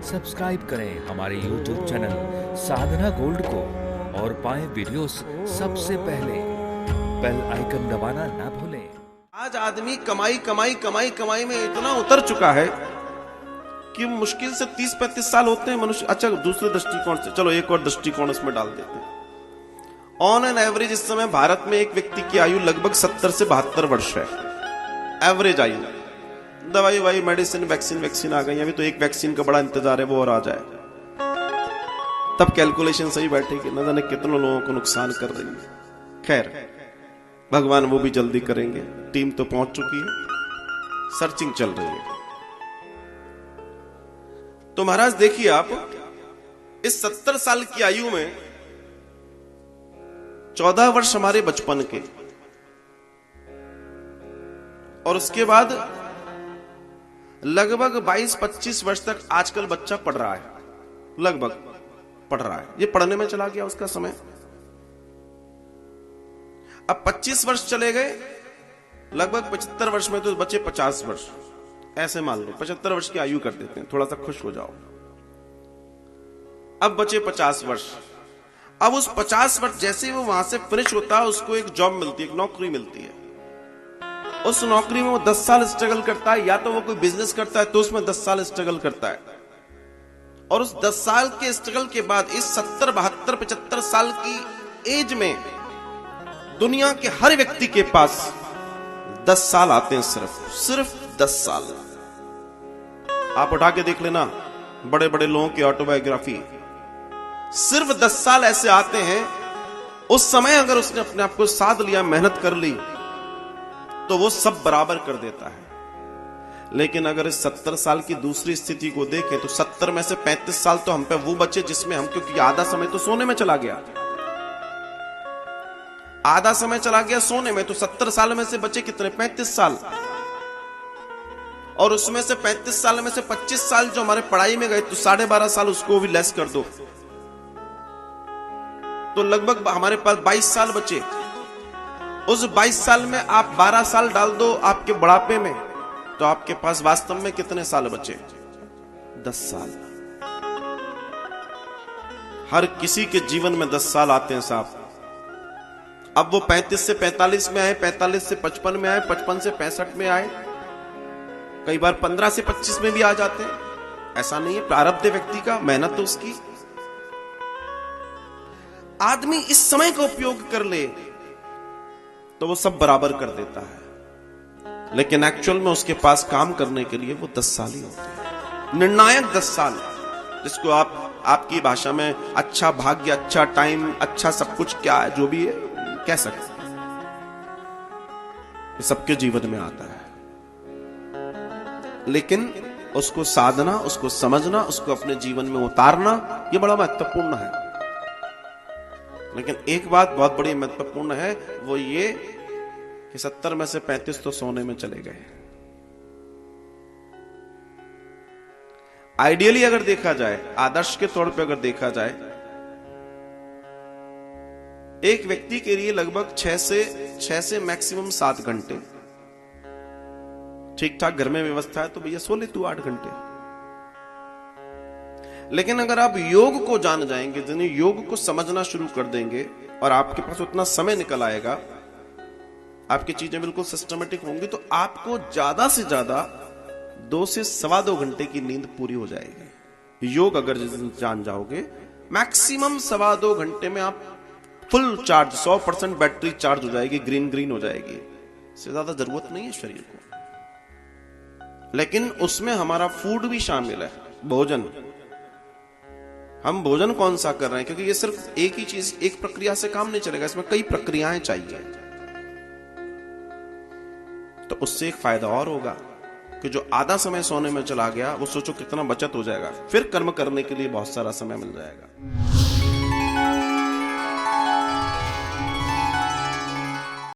Subscribe करें हमारे YouTube channel साधना gold को और पाएं वीडियोस सबसे पहले। बेल आइकन दबाना ना भूलें। आज आदमी कमाई कमाई कमाई कमाई में इतना उतर चुका है कि मुश्किल से 30-35 साल होते हैं मनुष्य। अच्छा, दूसरे दृष्टिकोण से चलो एक और दृष्टिकोण इसमें डाल देते हैं। ऑन एन एवरेज इस समय भारत में एक व्यक्ति की आयु लगभग 70 से 72 वर्ष है, एवरेज आयु। दवाई वाई मेडिसिन वैक्सीन आ गई, अभी तो एक वैक्सीन का बड़ा इंतजार है, वो और आ जाए तब कैलकुलेशन सही बैठेगी, न जाने कितने लोगों को नुकसान कर रही है। खैर, भगवान वो भी जल्दी करेंगे। टीम तो पहुंच चुकी है, सर्चिंग चल रही है। तो महाराज देखिए, आप इस 70 साल की आयु में 14 वर्ष हमारे बचपन के, और उसके बाद लगभग 22-25 वर्ष तक आजकल बच्चा पढ़ रहा है, लगभग पढ़ रहा है, ये पढ़ने में चला गया उसका समय। अब 25 वर्ष चले गए, लगभग 75 वर्ष में तो बचे 50 वर्ष, ऐसे मान लो 75 वर्ष की आयु कर देते हैं, थोड़ा सा खुश हो जाओ। अब बचे 50 वर्ष। अब उस 50 वर्ष जैसे ही वो वहां से फिनिश होता है, उसको एक जॉब मिलती है, एक नौकरी मिलती है। उस नौकरी में वो 10 साल स्ट्रगल करता है, या तो वो कोई बिजनेस करता है तो उसमें 10 साल स्ट्रगल करता है, और उस 10 साल के स्ट्रगल के बाद इस 70, 72, 75 साल की एज में दुनिया के हर व्यक्ति के पास 10 साल आते हैं, सिर्फ 10 साल। आप उठा के देख लेना बड़े बड़े लोगों की ऑटोबायोग्राफी, सिर्फ 10 साल ऐसे आते हैं। उस समय अगर उसने अपने आप को साध लिया, मेहनत कर ली, तो वो सब बराबर कर देता है। लेकिन अगर इस 70 साल की दूसरी स्थिति को देखें तो 70 में से 35 साल तो हम पे वो बचे जिसमें हम, क्योंकि आधा समय तो सोने में चला गया, आधा समय चला गया सोने में, तो 70 साल में से बचे कितने? 35 साल। और उसमें से 35 साल में से 25 साल जो हमारे पढ़ाई में गए, तो 12.5 साल उसको भी लेस कर दो, तो लगभग हमारे पास 22 साल बचे। उस 22 साल में आप 12 साल डाल दो आपके बुढ़ापे में, तो आपके पास वास्तव में कितने साल बचे? 10 साल। हर किसी के जीवन में 10 साल आते हैं साहब। अब वो 35 से 45 में आए, 45 से 55 में आए, 55 से 65 में आए, कई बार 15 से 25 में भी आ जाते हैं। ऐसा नहीं है, प्रारब्ध व्यक्ति का, मेहनत तो उसकी। आदमी इस समय का उपयोग कर ले तो वो सब बराबर कर देता है, लेकिन एक्चुअल में उसके पास काम करने के लिए वो 10 साल ही होते हैं, निर्णायक 10 साल, जिसको आप आपकी भाषा में अच्छा भाग्य, अच्छा टाइम, अच्छा सब कुछ क्या है, जो भी है कह सकते हैं। ये सबके जीवन में आता है, लेकिन उसको साधना, उसको समझना, उसको अपने जीवन में उतारना, ये बड़ा महत्वपूर्ण है। लेकिन एक बात बहुत बड़ी महत्वपूर्ण है, वो ये कि 70 में से 35 तो सोने में चले गए। आइडियली अगर देखा जाए, आदर्श के तौर पे अगर देखा जाए, एक व्यक्ति के लिए लगभग 6 से मैक्सिमम 7 घंटे, ठीक ठाक घर में व्यवस्था है तो भैया सो ले तू 8 घंटे। लेकिन अगर आप योग को जान जाएंगे, योग को समझना शुरू कर देंगे, और आपके पास उतना समय निकल आएगा, आपकी चीजें बिल्कुल सिस्टमेटिक होंगी, तो आपको ज्यादा से ज्यादा 2 से 2.25 घंटे की नींद पूरी हो जाएगी। योग अगर जान जाओगे, मैक्सिमम 2.25 घंटे में आप फुल चार्ज, 100% बैटरी चार्ज हो जाएगी, ग्रीन हो जाएगी। इससे ज्यादा जरूरत नहीं है शरीर को। लेकिन उसमें हमारा फूड भी शामिल है, भोजन। हम भोजन कौन सा कर रहे हैं, क्योंकि ये सिर्फ एक ही चीज, एक प्रक्रिया से काम नहीं चलेगा, इसमें कई प्रक्रियाएं चाहिए। तो उससे एक फायदा और होगा कि जो आधा समय सोने में चला गया, वो सोचो कितना बचत हो जाएगा, फिर कर्म करने के लिए बहुत सारा समय मिल जाएगा।